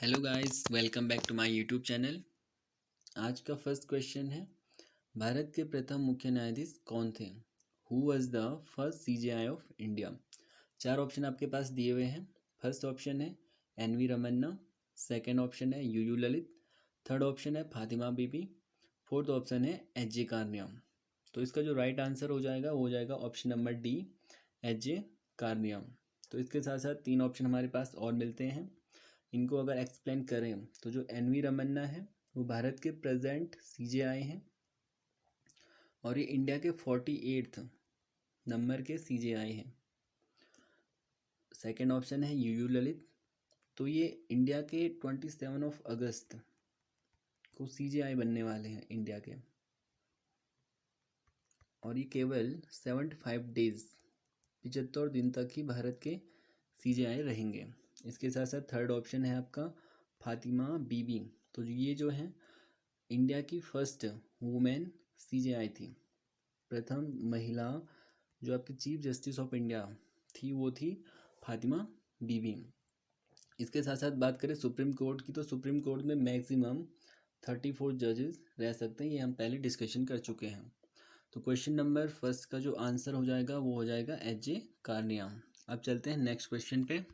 Hello guys, welcome back to my YouTube channel. आज का first question है, भारत के प्रथम मुख्य न्यायाधीश कौन थे? Who was the first CJI of India? चार ऑप्शन आपके पास दिए हुए हैं। फर्स्ट ऑप्शन है एन.वी. रमन्ना, सेकंड ऑप्शन है यू ललित, थर्ड ऑप्शन है फातिमा बीबी, फोर्थ ऑप्शन है एच.जे. कार्निया। तो इसका जो राइट आंसर हो जाएगा वो हो जाएगा ऑप्शन नंबर डी, एच.जे. कार्निया। तो इसके साथ साथ तीन ऑप्शन हमारे पास और मिलते हैं। इनको अगर एक्सप्लेन करें तो जो एन.वी. रमन्ना है वो भारत के प्रेजेंट सीजेआई हैं और ये इंडिया के 48th नंबर के सीजेआई हैं। सेकंड ऑप्शन है यू ललित, तो ये इंडिया के 27 अगस्त को सीजेआई बनने वाले हैं इंडिया के, और ये केवल 75 डेज 75 दिन तक ही भारत के सीजेआई रहेंगे। इसके साथ साथ थर्ड ऑप्शन है आपका फातिमा बीबी, तो ये जो है इंडिया की फर्स्ट वुमेन सीजेआई थी। प्रथम महिला जो आपकी चीफ जस्टिस ऑफ इंडिया थी वो थी फातिमा बीबी। इसके साथ साथ बात करें सुप्रीम कोर्ट की, तो सुप्रीम कोर्ट में मैक्सिमम 34 जजेस रह सकते हैं, ये हम पहले डिस्कशन कर चुके हैं। तो क्वेश्चन नंबर फर्स्ट का जो आंसर हो जाएगा वो हो जाएगा एच.जे. कार्निया। अब चलते हैं नेक्स्ट क्वेश्चन पे।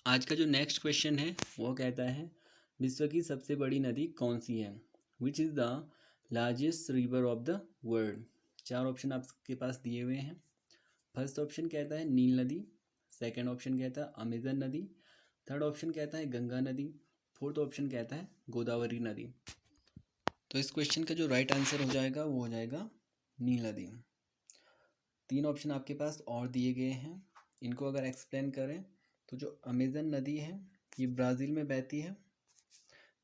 आज का जो नेक्स्ट क्वेश्चन है वो कहता है, विश्व की सबसे बड़ी नदी कौन सी है? Which is the largest river of the world? चार ऑप्शन आपके पास दिए हुए हैं। फर्स्ट ऑप्शन कहता है नील नदी, सेकंड ऑप्शन कहता है अमेजन नदी, थर्ड ऑप्शन कहता है गंगा नदी, फोर्थ ऑप्शन कहता है गोदावरी नदी। तो इस क्वेश्चन का जो राइट आंसर हो जाएगा वो हो जाएगा नील नदी। तीन ऑप्शन आपके पास और दिए गए हैं, इनको अगर एक्सप्लेन करें तो जो अमेजन नदी है ये ब्राज़ील में बहती है,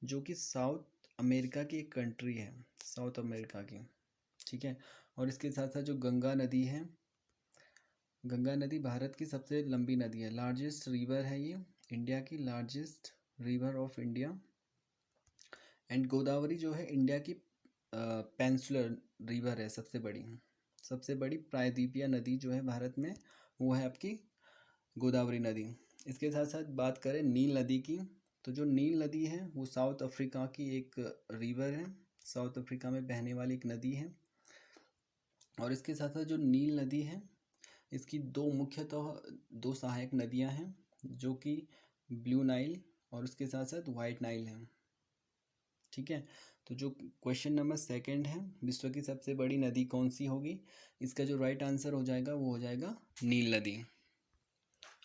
जो कि साउथ अमेरिका की एक कंट्री है, साउथ अमेरिका की, ठीक है। और इसके साथ साथ जो गंगा नदी है, गंगा नदी भारत की सबसे लंबी नदी है, लार्जेस्ट रिवर है ये, इंडिया की largest river of India. And Godavari जो है इंडिया की पेंसुलर रिवर है, सबसे बड़ी प्रायद्वीपीय नदी जो है भारत में वो है आपकी गोदावरी नदी। इसके साथ साथ बात करें नील नदी की, तो जो नील नदी है वो साउथ अफ्रीका की एक रिवर है, साउथ अफ्रीका में बहने वाली एक नदी है। और इसके साथ साथ जो नील नदी है इसकी मुख्यतः दो सहायक नदियां हैं, जो कि ब्लू नाइल और उसके साथ साथ वाइट नाइल है, ठीक है। तो जो क्वेश्चन नंबर सेकंड है, विश्व की सबसे बड़ी नदी कौन सी होगी, इसका जो राइट आंसर हो जाएगा वो हो जाएगा नील नदी।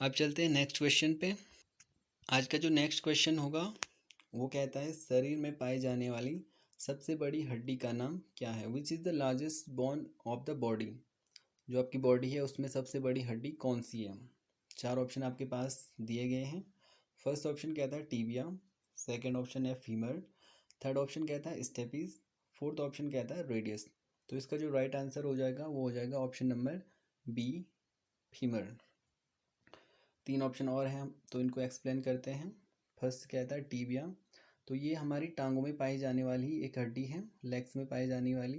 अब चलते हैं नेक्स्ट क्वेश्चन पे। आज का जो नेक्स्ट क्वेश्चन होगा वो कहता है, शरीर में पाई जाने वाली सबसे बड़ी हड्डी का नाम क्या है? Which is the largest bone of the body? जो आपकी बॉडी है उसमें सबसे बड़ी हड्डी कौन सी है? चार ऑप्शन आपके पास दिए गए हैं। फर्स्ट ऑप्शन कहता है टीबिया, सेकंड ऑप्शन है फीमर, थर्ड ऑप्शन कहता है स्टेपीज, फोर्थ ऑप्शन कहता है रेडियस। तो इसका जो राइट आंसर हो जाएगा वो हो जाएगा ऑप्शन नंबर बी, फीमर। तीन ऑप्शन और हैं तो इनको एक्सप्लेन करते हैं। फर्स्ट कहता है टीबिया, तो ये हमारी टांगों में पाई जाने वाली एक हड्डी है, लेग्स में पाई जाने वाली।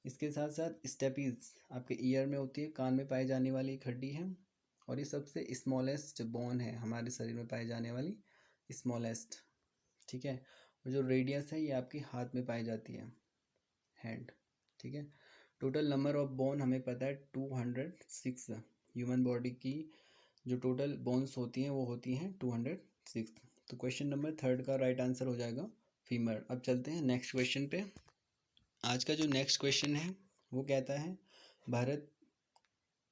इसके साथ साथ स्टेपीज आपके ईयर में होती है, कान में पाई जाने वाली एक हड्डी है। और ये सबसे स्मॉलेस्ट बोन है हमारे शरीर में पाई जाने वाली, स्मॉलेस्ट, ठीक है। और जो रेडियस है ये आपके हाथ में पाई जाती है, हैंड, ठीक है। टोटल नंबर ऑफ बोन हमें पता है 206। ह्यूमन बॉडी की जो टोटल बोन्स होती हैं वो होती हैं 206। तो क्वेश्चन नंबर थर्ड का राइट आंसर हो जाएगा फीमर। अब चलते हैं नेक्स्ट क्वेश्चन पे। आज का जो नेक्स्ट क्वेश्चन है वो कहता है, भारत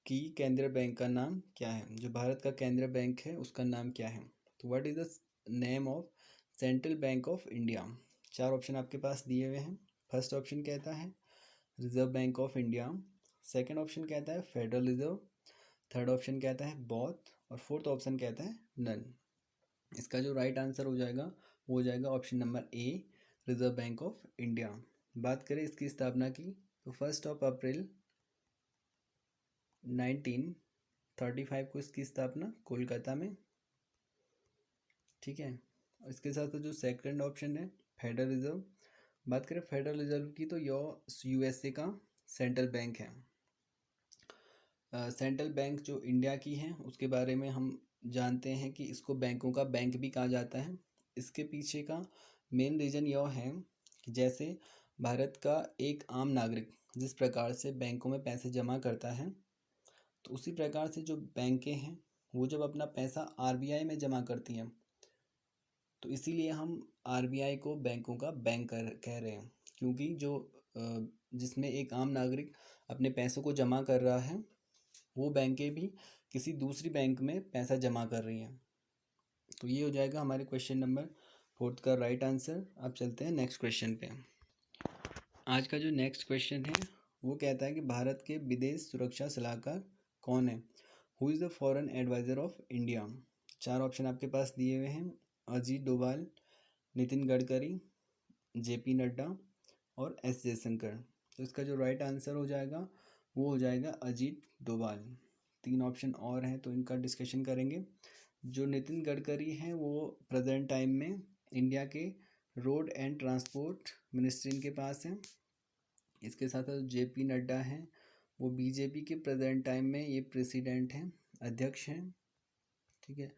की केंद्रीय बैंक का नाम क्या है? जो भारत का केंद्रीय बैंक है उसका नाम क्या है? तो what is the name of central bank of India? चार ऑप्शन आपके पास दिए हुए हैं। फर्स्ट ऑप्शन कहता है reserve bank of India, second option कहता है फेडरल रिजर्व, थर्ड ऑप्शन कहता है बोथ, और फोर्थ ऑप्शन कहता है नन। इसका जो राइट आंसर हो जाएगा वो हो जाएगा option number A, reserve bank of India. बात करें इसकी स्थापना की, तो 1 अप्रैल 1935 को इसकी स्थापना कोलकाता में, ठीक है। इसके साथ जो सेकंड ऑप्शन है फेडरल रिजर्व, बात करें फेडरल रिजर्व की तो यूएसए का सेंट्रल बैंक है। सेंट्रल बैंक जो इंडिया की है उसके बारे में हम जानते हैं कि इसको बैंकों का बैंक भी कहा जाता है। इसके पीछे का मेन रीज़न यह है कि जैसे भारत का एक आम नागरिक जिस प्रकार से बैंकों में पैसे जमा करता है, तो उसी प्रकार से जो बैंकें हैं वो जब अपना पैसा आरबीआई में जमा करती हैं, तो इसीलिए हम आरबीआई को बैंकों का बैंक कह रहे हैं, क्योंकि जो जिसमें एक आम नागरिक अपने पैसों को जमा कर रहा है, वो बैंकें भी किसी दूसरी बैंक में पैसा जमा कर रही हैं। तो ये हो जाएगा हमारे क्वेश्चन नंबर 4 का राइट आंसर। अब चलते हैं नेक्स्ट क्वेश्चन पे। आज का जो नेक्स्ट क्वेश्चन है वो कहता है कि भारत के विदेश सुरक्षा सलाहकार कौन है? Who is the foreign adviser of India? 4 option आपके पास दिए हुए हैं, अजीत डोभाल, नितिन गडकरी, जेपी नड्डा और एस जयशंकर। तो इसका जो राइट आंसर हो जाएगा वो हो जाएगा अजीत डोभाल। 3 ऑप्शन और हैं तो इनका डिस्कशन करेंगे। जो नितिन गडकरी हैं वो प्रेजेंट टाइम में इंडिया के रोड एंड ट्रांसपोर्ट मिनिस्ट्री के पास हैं। इसके साथ साथ जेपी नड्डा हैं, वो बीजेपी के प्रेजेंट टाइम में ये प्रेसिडेंट हैं, अध्यक्ष हैं। ठीक है,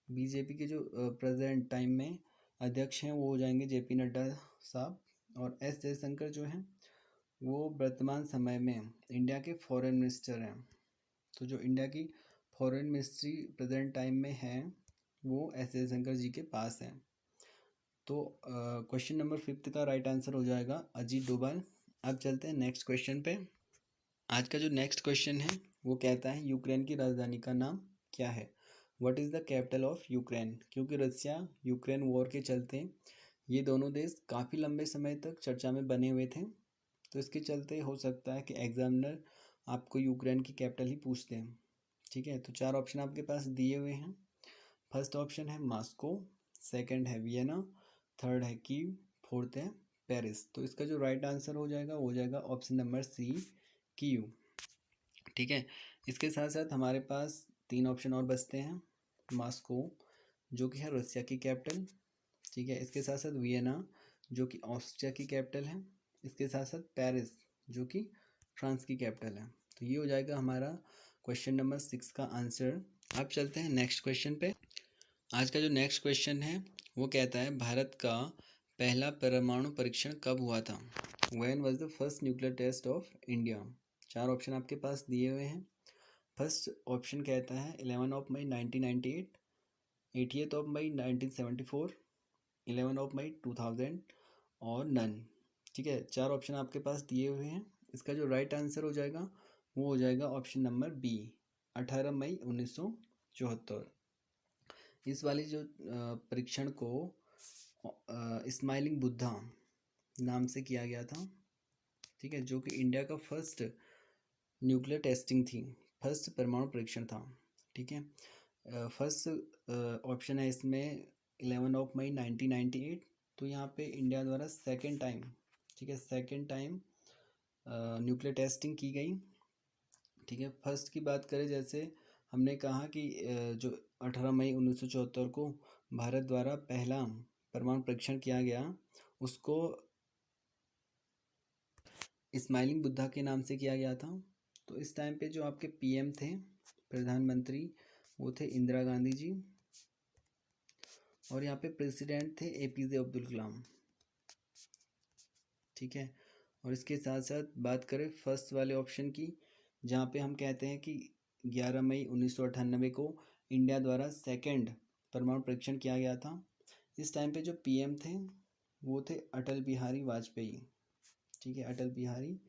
बीजेपी के जो प्रेजेंट टाइम में अध्यक्ष हैं वो हो जाएंगे जेपी नड्डा साहब। और एस जयशंकर जो हैं वो वर्तमान समय में इंडिया के फॉरेन मिनिस्टर हैं। तो जो इंडिया की फॉरेन मिनिस्ट्री प्रेजेंट टाइम में है वो एस जयशंकर जी के पास है। तो क्वेश्चन नंबर 5 का राइट आंसर हो जाएगा अजीत डोभाल। अब चलते हैं नेक्स्ट क्वेश्चन पे। आज का जो नेक्स्ट क्वेश्चन है वो कहता है यूक्रेन की राजधानी का नाम क्या है? What is the capital of Ukraine? क्योंकि रसिया यूक्रेन वॉर के चलते ये दोनों देश काफ़ी लंबे समय तक चर्चा में बने हुए थे, तो इसके चलते हो सकता है कि एग्जामिनर आपको यूक्रेन की कैपिटल ही पूछते हैं। ठीक है, तो 4 ऑप्शन आपके पास दिए हुए हैं। फर्स्ट ऑप्शन है मॉस्को, सेकंड है वियना, थर्ड है कीव, फोर्थ है पेरिस। तो इसका जो राइट आंसर हो जाएगा वो हो जाएगा ऑप्शन नंबर सी, कीव। ठीक है, इसके साथ साथ हमारे पास 3 ऑप्शन और बचते हैं। मॉस्को जो कि है रसिया की कैपिटल, ठीक है, इसके साथ साथ वियना जो कि ऑस्ट्रिया की कैपिटल है, इसके साथ साथ पेरिस जो कि फ्रांस की कैपिटल है। तो ये हो जाएगा हमारा क्वेश्चन नंबर 6 का आंसर। अब चलते हैं नेक्स्ट क्वेश्चन पे। आज का जो नेक्स्ट क्वेश्चन है वो कहता है भारत का पहला परमाणु परीक्षण कब हुआ था? When was the first nuclear test of India? 4 option आपके पास दिए हुए हैं। फर्स्ट ऑप्शन कहता है 11 मई 1998, 8 मई 1974, 11 मई 2000 और नन। ठीक है, 4 ऑप्शन आपके पास दिए हुए हैं। इसका जो राइट आंसर हो जाएगा वो हो जाएगा ऑप्शन नंबर बी, 18 मई 1974। इस वाली जो परीक्षण को स्माइलिंग बुद्धा नाम से किया गया था। ठीक है, जो कि इंडिया का फर्स्ट न्यूक्लियर टेस्टिंग थी, फर्स्ट परमाणु परीक्षण था। ठीक है, फर्स्ट ऑप्शन है इसमें 11 मई 1998। तो यहाँ पे इंडिया द्वारा सेकेंड टाइम, ठीक है, सेकेंड टाइम न्यूक्लियर टेस्टिंग की गई। ठीक है, फर्स्ट की बात करें जैसे हमने कहा कि जो 18 मई 1974 को भारत द्वारा पहला परमाणु परीक्षण किया गया, उसको स्माइलिंग बुद्धा के नाम से किया गया था। तो इस टाइम पे जो आपके पीएम थे, प्रधानमंत्री, वो थे इंदिरा गांधी जी, और यहाँ पे प्रेसिडेंट थे एपीजे अब्दुल कलाम। ठीक है, और इसके साथ साथ बात करें फर्स्ट वाले ऑप्शन की, जहाँ पे हम कहते हैं कि 11 मई 1998 को इंडिया द्वारा सेकंड परमाणु परीक्षण किया गया था। इस टाइम पे जो पीएम थे वो थे अटल बिहारी वाजपेयी। ठीक है, अटल बिहारी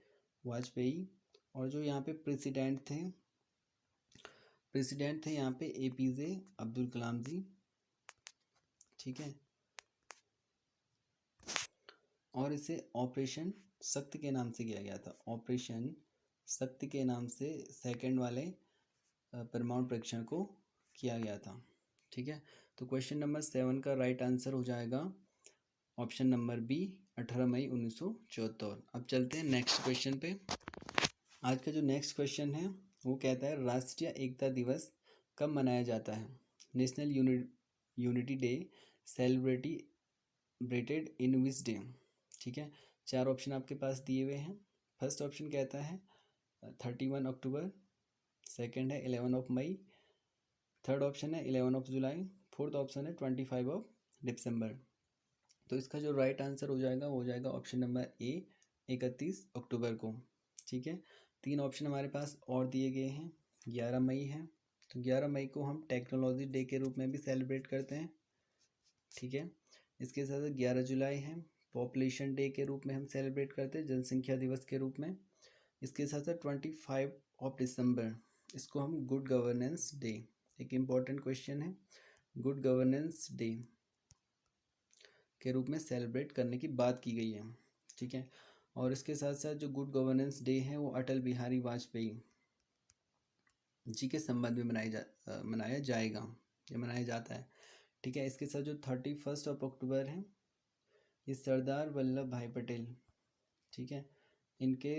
वाजपेयी। और जो यहाँ पे प्रेसिडेंट थे यहाँ पे एपीजे अब्दुल कलाम जी। ठीक है, और इसे ऑपरेशन शक्ति के नाम से किया गया था। ऑपरेशन शक्ति के नाम से सेकंड वाले परमाणु परीक्षण को किया गया था। ठीक है, तो क्वेश्चन नंबर 7 का राइट आंसर हो जाएगा ऑप्शन नंबर बी, 18 मई 1974। अब चलते हैं नेक्स्ट क्वेश्चन पे। आज का जो नेक्स्ट क्वेश्चन है वो कहता है राष्ट्रीय एकता दिवस कब मनाया जाता है? National unity day celebrated in which day? ठीक है, 4 ऑप्शन आपके पास दिए हुए हैं। फर्स्ट ऑप्शन कहता है 31 अक्टूबर, सेकंड है 11 मई, थर्ड ऑप्शन है 11 जुलाई, फोर्थ ऑप्शन है 25 दिसंबर। तो इसका जो राइट आंसर हो जाएगा वो हो जाएगा ऑप्शन नंबर ए, 31 अक्टूबर को। ठीक है, 3 ऑप्शन हमारे पास और दिए गए हैं। 11 मई है, तो 11 मई को हम टेक्नोलॉजी डे के रूप में भी सेलिब्रेट करते हैं। ठीक है, इसके साथ 11 जुलाई है, पॉपुलेशन डे के रूप में हम सेलिब्रेट करते हैं, जनसंख्या दिवस के रूप में। इसके साथ साथ 25 दिसंबर, इसको हम गुड गवर्नेंस डे, एक इम्पॉर्टेंट क्वेश्चन है, गुड गवर्नेंस डे के रूप में सेलिब्रेट करने की बात की गई है। ठीक है, और इसके साथ साथ जो गुड गवर्नेंस डे है वो अटल बिहारी वाजपेयी जी के संबंध में मनाया जाएगा या मनाया जाता है। ठीक है, इसके साथ जो 31 अक्टूबर है ये सरदार वल्लभ भाई पटेल, ठीक है, इनके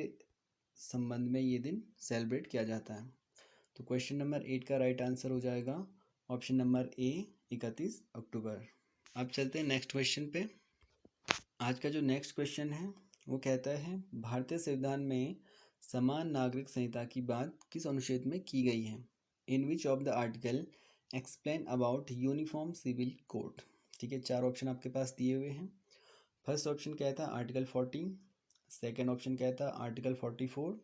संबंध में ये दिन सेलिब्रेट किया जाता है। तो क्वेश्चन नंबर 8 का राइट आंसर हो जाएगा ऑप्शन नंबर ए, 31 अक्टूबर। अब चलते हैं नेक्स्ट क्वेश्चन पे। आज का जो नेक्स्ट क्वेश्चन है वो कहता है भारतीय संविधान में समान नागरिक संहिता की बात किस अनुच्छेद में की गई है? In which of the article explain about uniform civil code. ठीक है, 4 ऑप्शन आपके पास दिए हुए हैं। फर्स्ट ऑप्शन कहता है आर्टिकल 40, सेकेंड ऑप्शन कहता है आर्टिकल 44,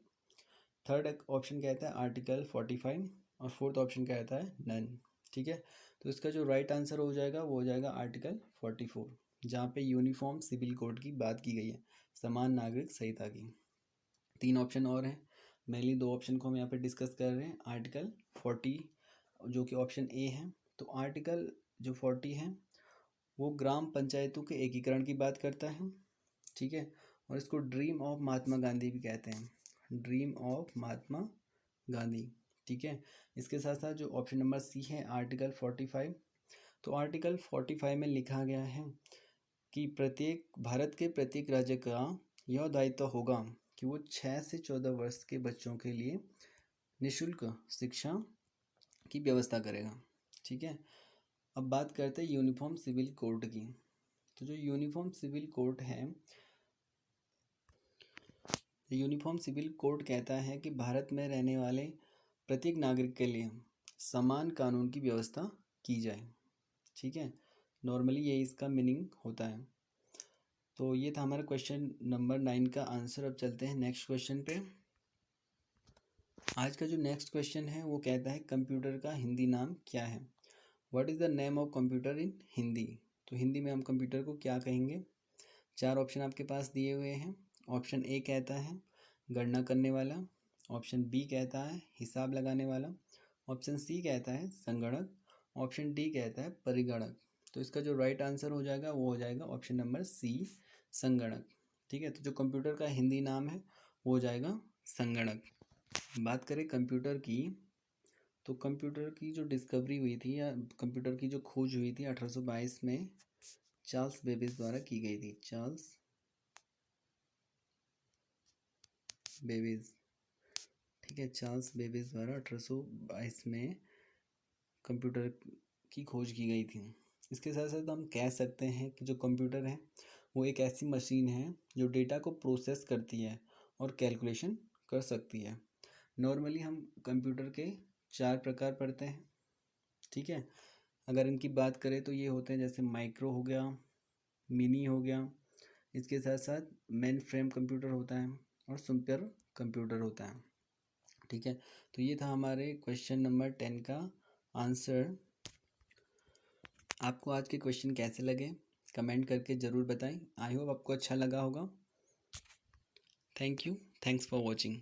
थर्ड ऑप्शन कहता है आर्टिकल 45 और फोर्थ ऑप्शन कहता है नन। ठीक है, तो इसका जो राइट आंसर हो जाएगा वो हो जाएगा आर्टिकल 44, जहाँ पे यूनिफॉर्म सिविल कोड की बात की गई है, समान नागरिक संहिता की। 3 ऑप्शन और हैं, मेनली 2 ऑप्शन को हम यहाँ पे डिस्कस कर रहे हैं। आर्टिकल 40 जो कि ऑप्शन ए है, तो आर्टिकल जो 40 है वो ग्राम पंचायतों के एकीकरण की बात करता है। ठीक है, और इसको ड्रीम ऑफ महात्मा गांधी भी कहते हैं, ड्रीम ऑफ महात्मा गांधी। ठीक है, इसके साथ साथ जो ऑप्शन नंबर सी है आर्टिकल 45, तो आर्टिकल 45 में लिखा गया है कि भारत के प्रत्येक राज्य का यह दायित्व होगा कि वो 6 से 14 वर्ष के बच्चों के लिए निःशुल्क शिक्षा की व्यवस्था करेगा। ठीक है, अब बात करते हैं यूनिफॉर्म सिविल कोड की। तो जो यूनिफॉर्म सिविल कोड है, यूनिफॉर्म सिविल कोड कहता है कि भारत में रहने वाले प्रत्येक नागरिक के लिए समान कानून की व्यवस्था की जाए। ठीक है, नॉर्मली ये इसका मीनिंग होता है। तो ये था हमारा क्वेश्चन नंबर 9 का आंसर। अब चलते हैं नेक्स्ट क्वेश्चन पे। आज का जो नेक्स्ट क्वेश्चन है वो कहता है कंप्यूटर का हिंदी नाम क्या है? What is the name of computer इन हिंदी? तो हिंदी में हम कंप्यूटर को क्या कहेंगे? 4 ऑप्शन आपके पास दिए हुए हैं। ऑप्शन ए कहता है गणना करने वाला, ऑप्शन बी कहता है हिसाब लगाने वाला, ऑप्शन सी कहता है संगणक, ऑप्शन डी कहता है परिगणक। तो इसका जो राइट आंसर हो जाएगा वो हो जाएगा ऑप्शन नंबर सी, संगणक। ठीक है, तो जो कंप्यूटर का हिंदी नाम है वो हो जाएगा संगणक। बात करें कंप्यूटर की, तो कंप्यूटर की जो डिस्कवरी हुई थी या कंप्यूटर की जो खोज हुई थी 1822 में चार्ल्स बेबेज द्वारा की गई थी। चार्ल्स बेबेज, ठीक है, चार्ल्स बेबेज द्वारा 1822 में कंप्यूटर की खोज की गई थी। इसके साथ साथ हम कह सकते हैं कि जो कंप्यूटर है वो एक ऐसी मशीन है जो डेटा को प्रोसेस करती है और कैलकुलेशन कर सकती है। नॉर्मली हम कंप्यूटर के 4 प्रकार पढ़ते हैं। ठीक है, अगर इनकी बात करें तो ये होते हैं जैसे माइक्रो हो गया, मिनी हो गया, इसके साथ साथ मेन फ्रेम कंप्यूटर होता है और सुपर कंप्यूटर होता है। ठीक है, तो ये था हमारे क्वेश्चन नंबर 10 का आंसर। आपको आज के क्वेश्चन कैसे लगे कमेंट करके ज़रूर बताएं। आई होप आपको अच्छा लगा होगा। Thank you, thanks for watching.